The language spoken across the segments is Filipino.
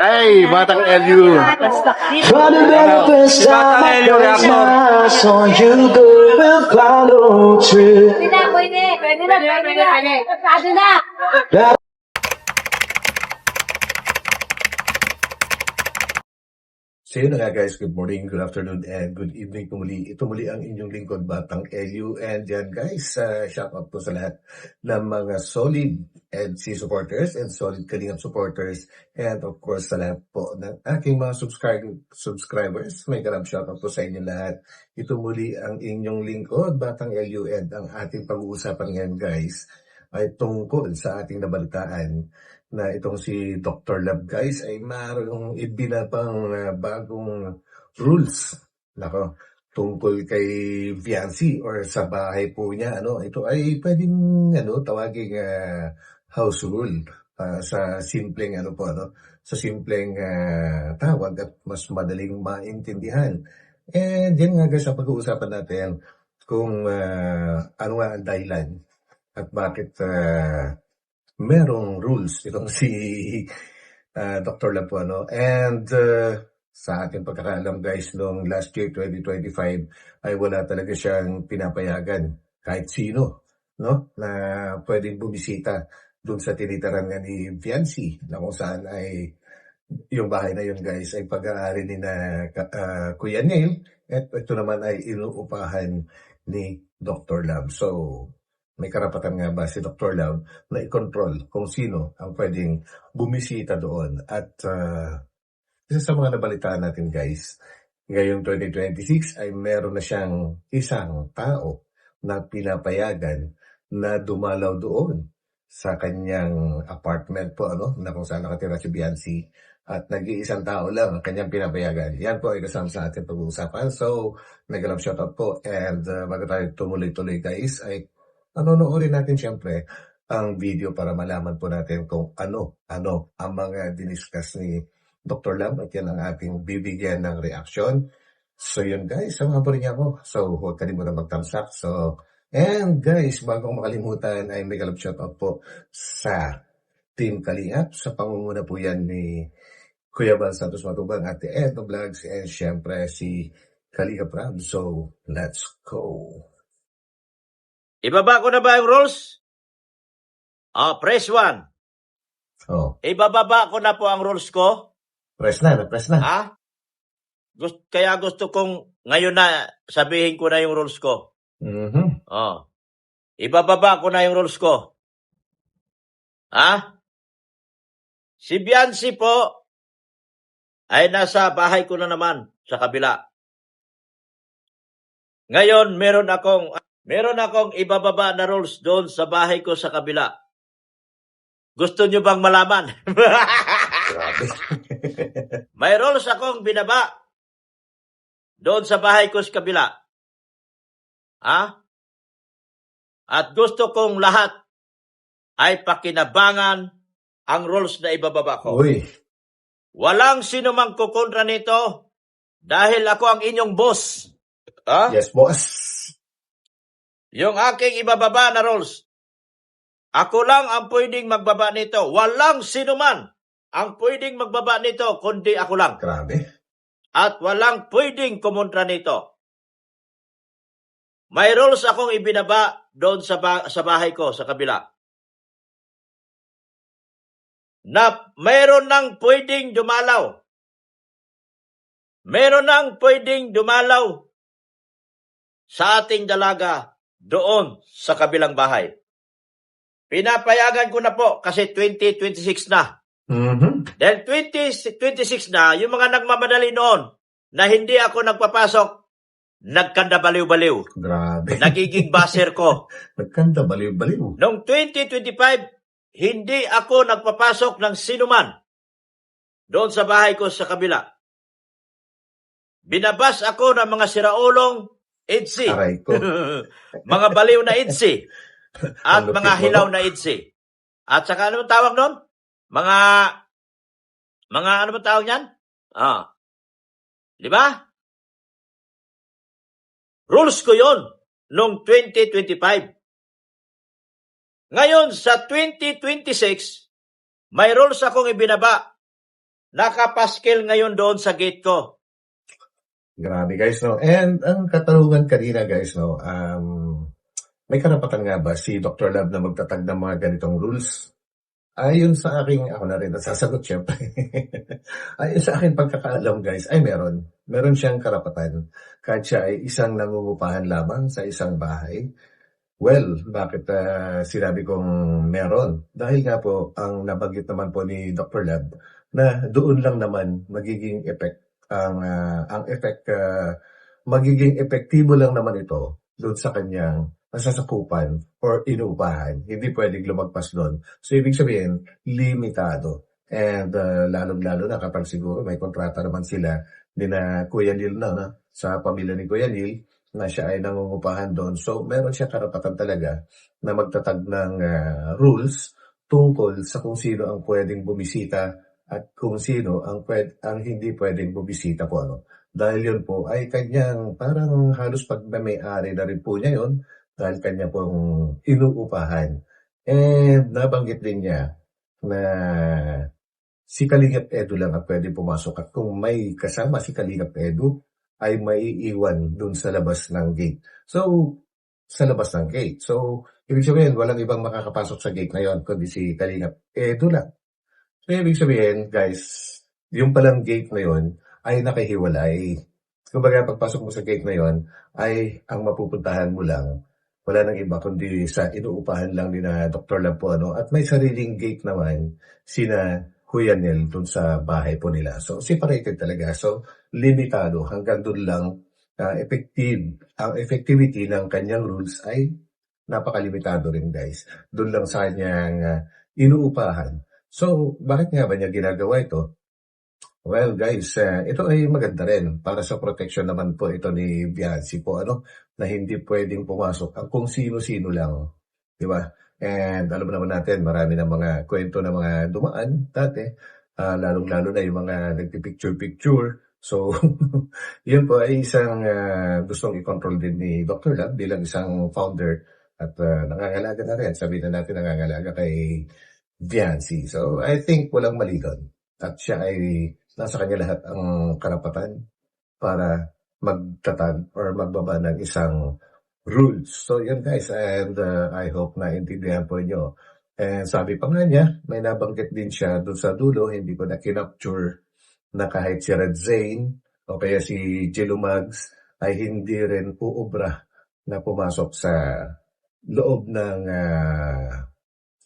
Ay, Batang LU. For the very first time I place my eyes on you, girl, will follow through. That So yun na nga guys, good morning, good afternoon, and good evening po muli. Ito muli ang inyong lingkod, Batang LU. And yan guys, shout out po sa lahat ng mga solid EDC supporters and solid Kalingap supporters. And of course sa lahat po ng aking mga subscribers. May garab shout out po sa inyo lahat. Ito muli ang inyong lingkod, Batang LU. And ang ating pag-uusapan ngayon guys, ay tungkol sa ating nabalitaan na itong si Dr. Love guys ay mayroong ibinapang bagong rules nako tungkol kay Viancy or sa bahay po niya. Ito ay pwedeng tawaging house rule sa simpleng sa simpleng tawag at mas madaling maintindihan. And yan nga guys, ang pag-uusapan natin kung ano nga ang dahilan at bakit merong rules itong si Dr. Lapuano. And sa ating pagkakaalam guys, noong last year 2025 ay wala talaga siyang pinapayagan kahit sino na pwedeng bumisita dun sa tinitaran nga ni Viancy, na kung saan ay yung bahay na yun guys ay pag-aari ni na Kuya Neil, at ito naman ay inuupahan ni Dr. Love. So may karapatan nga ba si Dr. Love na i-control kung sino ang pwedeng bumisita doon? At isa sa mga nabalitaan natin guys, ngayong 2026 ay meron na siyang isang tao na pinapayagan na dumalaw doon sa kanyang apartment po, na kung saan nakatira si Viancy. At nag-iisang tao lang ang kanyang pinapayagan. Yan po ay kasama sa ating pag-uusapan. So, nag-love shoutout po. And bago tayo tumuloy-tuloy guys, ay panonoorin natin siyempre ang video para malaman po natin kung ano ang mga diniscuss ni Dr. Love, at yan ang ating bibigyan ng reaction. So yun guys, samahan po rin niya ako. So huwag kalimutan mag-thumbs up. So, and guys, bago ko makalimutan ay may galap shoutout po sa Team Kalingap. Sa pangunguna po yan ni Kuya Bal Santos Matubang, Ate Edo Vlogs, and syempre si Kalingap Rab. So let's go. Ibaba ko na ba yung rules? Press 1. Oh, Ibababa ko na po ang rules ko. press na. Kaya gusto kong ngayon na sabihin ko na yung rules ko. Mhm. Ibababa ko na yung rules ko. Si Viancy po ay nasa bahay ko na naman sa kabila. Ngayon, meron akong ibababa na rules doon sa bahay ko sa kabila. Gusto nyo bang malaman? Grabe. May rules akong binaba doon sa bahay ko sa kabila. At gusto kong lahat ay pakinabangan ang rules na ibababa ko. Uy. Walang sino mang kukontra nito dahil ako ang inyong boss. Yes, boss. Yung aking ibababa na rules, ako lang ang pwedeng magbaba nito. Walang sino man ang pwedeng magbaba nito, kundi ako lang. Grabe. At walang pwedeng kumontra nito. May rules akong ibinaba doon sa bahay ko, sa kabila. Na mayroon nang pwedeng dumalaw. Meron nang pwedeng dumalaw sa ating dalaga doon sa kabilang bahay. Pinapayagan ko na po kasi 2026 na. Mhm. Dahil 2026 na, yung mga nagmamadali noon na hindi ako nagpapasok, nagkanda baliw-baliw. Grabe. Nagiging baser ko. Nagkanta, baliw-baliw. Noong 2025, hindi ako nagpapasok ng sinuman doon sa bahay ko sa kabila. Binabas ako ng mga siraulong EDC. Aray ko. Mga baliw na EDC. At Ang lupit mga mo, hilaw no? na EDC. At saka ano tawag nun? Mga ano ba tawag yan? Di ba? Rules ko yon noong 2025. Ngayon, sa 2026, may rules akong ibinaba nakapaskil ngayon doon sa gate ko. Grabe guys, no? And ang katanungan kanina guys, no? May karapatan nga ba si Dr. Love na magtatag ng mga ganitong rules? Ayon sa aking, ako na rin nasasagot syempre. Ayon sa aking pagkakaalam guys, ay meron. Meron siyang karapatan. Kahit siya ay isang nangungupahan lamang sa isang bahay. Well, bakit sinabi kong meron? Dahil nga po, ang nabanggit naman po ni Dr. Lab na doon lang naman magiging magiging epektibo lang naman ito doon sa kanyang nasasakupan or inuupahan. Hindi pwedeng lumagpas doon. So, ibig sabihin, limitado. And lalong-lalo na kapag siguro may kontrata naman sila ni na Kuya Neil na sa pamilya ni Kuya Neil, na siya ay nangungupahan doon. So, meron siya karapatan talaga na magtatag ng rules tungkol sa kung sino ang pwedeng bumisita at kung sino ang hindi pwedeng bumisita po. Ano. Dahil yun po ay kanyang parang halos pagmamay-ari na rin po niya yun dahil kanya pong inuupahan. And nabanggit din niya na si Kalingap Edu lang ang pwede pumasok at kung may kasama si Kalingap Edu, ay maiiwan dun sa labas ng gate. So, sa labas ng gate. So, ibig sabihin, walang ibang makakapasok sa gate na yon kundi si Kalingap Edu lang. So, ibig sabihin, guys, yung palang gate na yon ay nakahiwalay. Kumbaga, pagpasok mo sa gate na yon ay ang mapupuntahan mo lang. Wala nang iba kundi sa inuupahan lang ni na Dr. Lampo. Ano? At may sariling gate naman sina Kuya Nel dun sa bahay po nila. So, separated talaga. So, limitado. Hanggang dun lang effective. Ang effectivity ng kanyang rules ay napakalimitado rin, guys. Dun lang sa kanyang inuupahan. So, bakit nga ba niya ginagawa ito? Well, guys, ito ay maganda rin para sa protection naman po ito ni Bianci po, ano, na hindi pwedeng pumasok ang kung sino-sino lang. Di ba? And alam naman natin, marami ng mga kwento na mga dumaan dati, lalong-lalo na yung mga nagpipicture-picture. So, yun po ay isang gustong i-control din ni Dr. Lab bilang isang founder at nangangalaga na rin. Sabihin na natin nangangalaga kay Viancy. So, I think walang mali doon. At siya ay nasa kanya lahat ang karapatan para magtatag or magbaba ng isang rules. So, yun guys, and I hope na intindihan po nyo. And sabi pa nga niya, may nabanggit din siya doon sa dulo, hindi ko na kinapture na kahit si Red Zane o kaya si Jello Mags ay hindi rin uubra na pumasok sa loob ng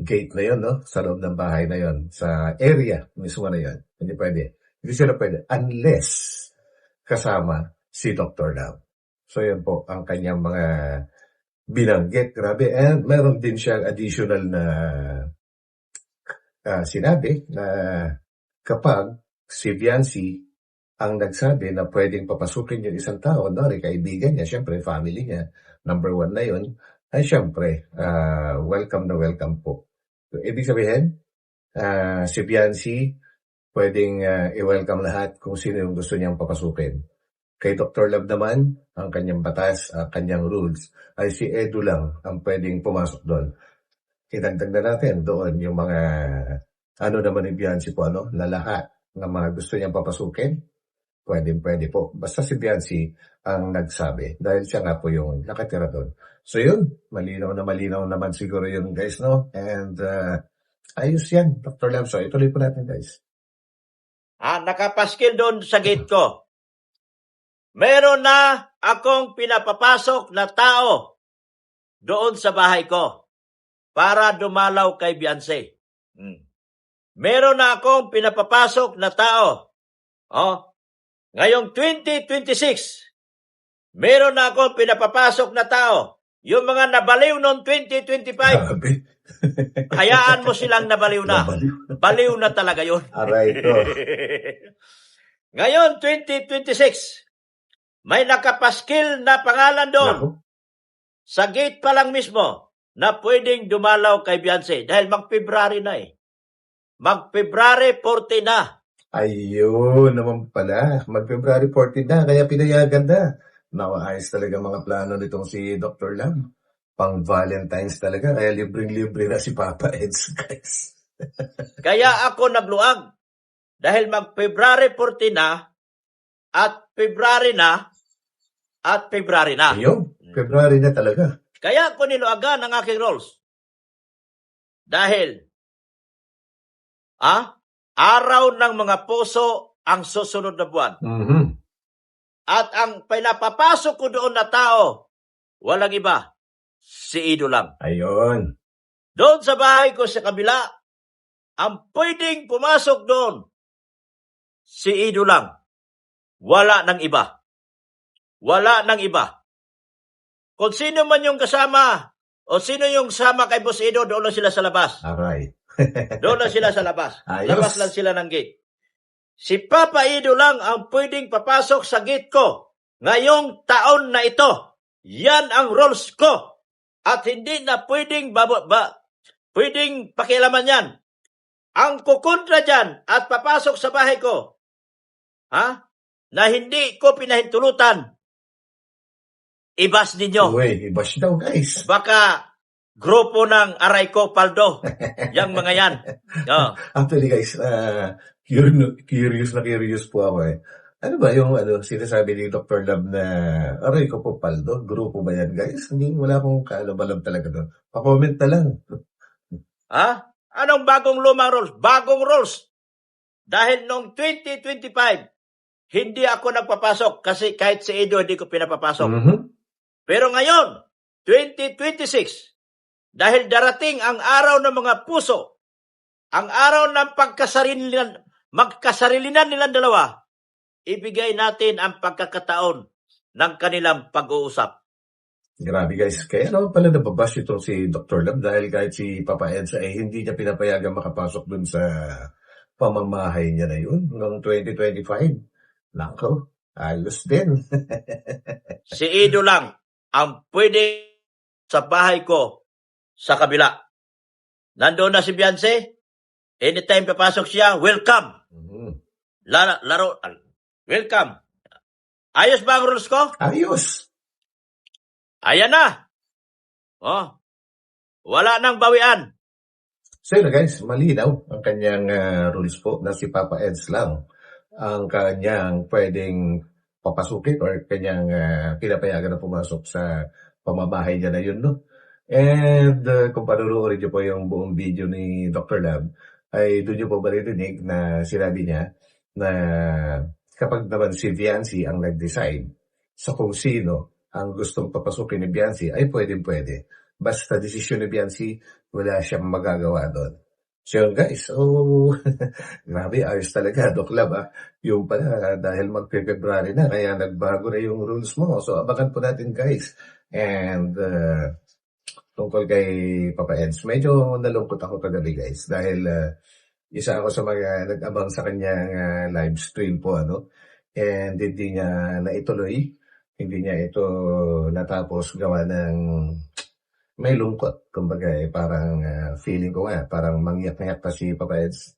gate na yun, no? Sa loob ng bahay na yun, sa area mismo na yun. Hindi pwede. Hindi sila pwede unless kasama si Dr. Love. So, yan po ang kanyang mga binanggit. Grabe. And meron din siyang additional na sinabi na kapag si Viancy ang nagsabi na pwedeng papasukin yung isang tao, kaibigan niya, syempre, family niya, number one na yun, ay syempre, welcome na welcome po. So, ibig sabihin, si Viancy, pwedeng i-welcome lahat kung sino yung gusto niyang papasukin. Kay Dr. Love naman, ang kanyang batas, ang kanyang rules, ay si Edu lang ang pwedeng pumasok doon. Idagdag na natin doon yung mga, naman ni Bianci po, na lahat ng mga gusto niyang papasukin, pwede po. Basta si Bianci ang nagsabi, dahil siya nga po yung nakatira doon. So yun, malinaw naman siguro yun guys, no? And ayos yan, Dr. Love. So ituloy po natin guys. Nakapaskil doon sa gate ko. Meron na akong pinapapasok na tao doon sa bahay ko para dumalaw kay Beyonce. Meron na akong pinapapasok na tao. Ngayong 2026, meron na akong pinapapasok na tao. Yung mga nabaliw noong 2025, hayaan mo silang nabaliw na. Baliw na talaga yun. Aray ko. Ngayon, 2026, may nakapaskil na pangalan doon. Sa gate pa lang mismo na pwedeng dumalaw kay Beyonce dahil mag-February na eh. Mag-February 14 na. Ayun naman pala. Mag-February 14 na, kaya pinayagan na. Ayos talaga mga plano nitong si Dr. Lam. Pang Valentine's talaga, kaya libreng-libre na si Papa Eds, guys. Kaya ako nagluag dahil mag-February 14 na at February na at February na. Ayun, February na talaga. Kaya ko niluagan ang aking roles. Dahil, araw ng mga puso ang susunod na buwan. Mhm. At ang pinapapasok ko doon na tao, walang iba, si Ido lang. Ayun. Doon sa bahay ko sa kabila, ang pwedeng pumasok doon, si Ido lang. Wala ng iba. Wala ng iba. Kung sino man yung kasama, o sino yung sama kay Boss Ido, doon lang sila sa labas. Aray. Doon lang sila sa labas. Ayos. Labas lang sila ng gate. Si Papa Ido lang ang pwedeng papasok sa gate ko ngayong taon na ito. Yan ang rules ko. At hindi na pwedeng pwedeng pakialaman yan. Ang kukontra dyan at papasok sa bahay ko, na hindi ko pinahintulutan, ibas ninyo. Uy, ibash daw, guys. Baka grupo ng Aray ko Paldo. Yang mga yan. Oh. Actually, guys, curious na curious po ako eh. Ano ba yung sinasabi ni Dr. Lab na aray ko po paldo? Grupo ba yan, guys? Hindi, wala akong kaalam-alam talaga doon. Pa-comment na lang. Anong bagong lumang rules? Bagong rules. Dahil noong 2025, hindi ako nagpapasok kasi kahit si Edo hindi ko pinapapasok. Mhm. Pero ngayon, 2026, dahil darating ang araw ng mga puso, ang araw ng magkasarilinan nilang dalawa, ibigay natin ang pagkakataon ng kanilang pag-uusap. Grabe, guys. Kaya naman pala nababash itong si Dr. Lab dahil kahit si Papa Edsa ay hindi niya pinapayagan makapasok dun sa pamamahay niya na yun noong 2025. Nako, ayos din. Si Edo lang ang pwede sa bahay ko sa kabila. Nandoon na si Beyonce. Anytime papasok siya, welcome. Mhm. Laro, welcome. Ayos ba ang rules ko? Ayos. Ayan na. Wala nang bawian. So yun na, guys, malinaw ang kanyang rules po na si Papa Eds lang ang kanyang pwedeng papasukin or kanyang pinapayagan na pumasok sa pamamahay niya na yun, no? And kung panunuorin niyo po yung buong video ni Dr. Lab, ay doon niyo po maririnig na sinabi niya na kapag naman si Viancy ang nag-decide sa kung sino ang gustong papasukin ni Viancy, ay pwede. Basta desisyon ni Viancy, wala siyang magagawa doon. So yun, guys, grabe, ayos talaga, Doc Lab, yung pala, dahil mag-February na, kaya nagbago na yung rules mo. So abakan po natin, guys. And tungkol kay Papa Eds, medyo nalungkot ako kagabi, guys, dahil isa ako sa mga nag-abang sa kanyang live stream po, and hindi niya naituloy, hindi niya ito natapos gawa ng may lungkot. Kumbaga, parang feeling ko nga, parang mangyak-ngyak pa si Papa Eds.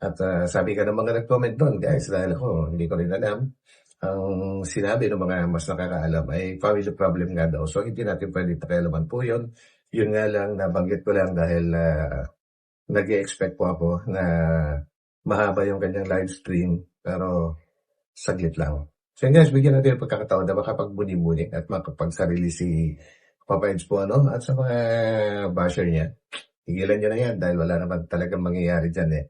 At sabi ka ng mga nag-comment doon, guys, dahil ako, hindi ko rin alam. Ang sinabi ng mga mas nakakaalam ay family problem nga daw. So, hindi natin pwede pakialaman po yun. Yun nga lang, nabanggit ko lang dahil nag-i-expect po ako na mahaba yung kanyang live stream. Pero, saglit lang. So, guys, bigyan natin yung pagkakataon na makapagbuni-muni at makapagsarili si Papa Eds po, at sa mga basher niya, tigilan niyo na yan dahil wala naman talagang mangyayari dyan eh.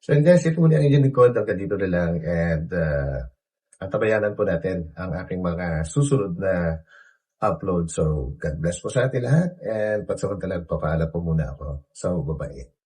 So, guys, ito muna ang inyong likod. Hanggang dito na lang and tabayanan po natin ang aking mga susunod na upload. So, God bless po sa atin lahat and patsamantalang papaalam po muna ako. So, bye-bye.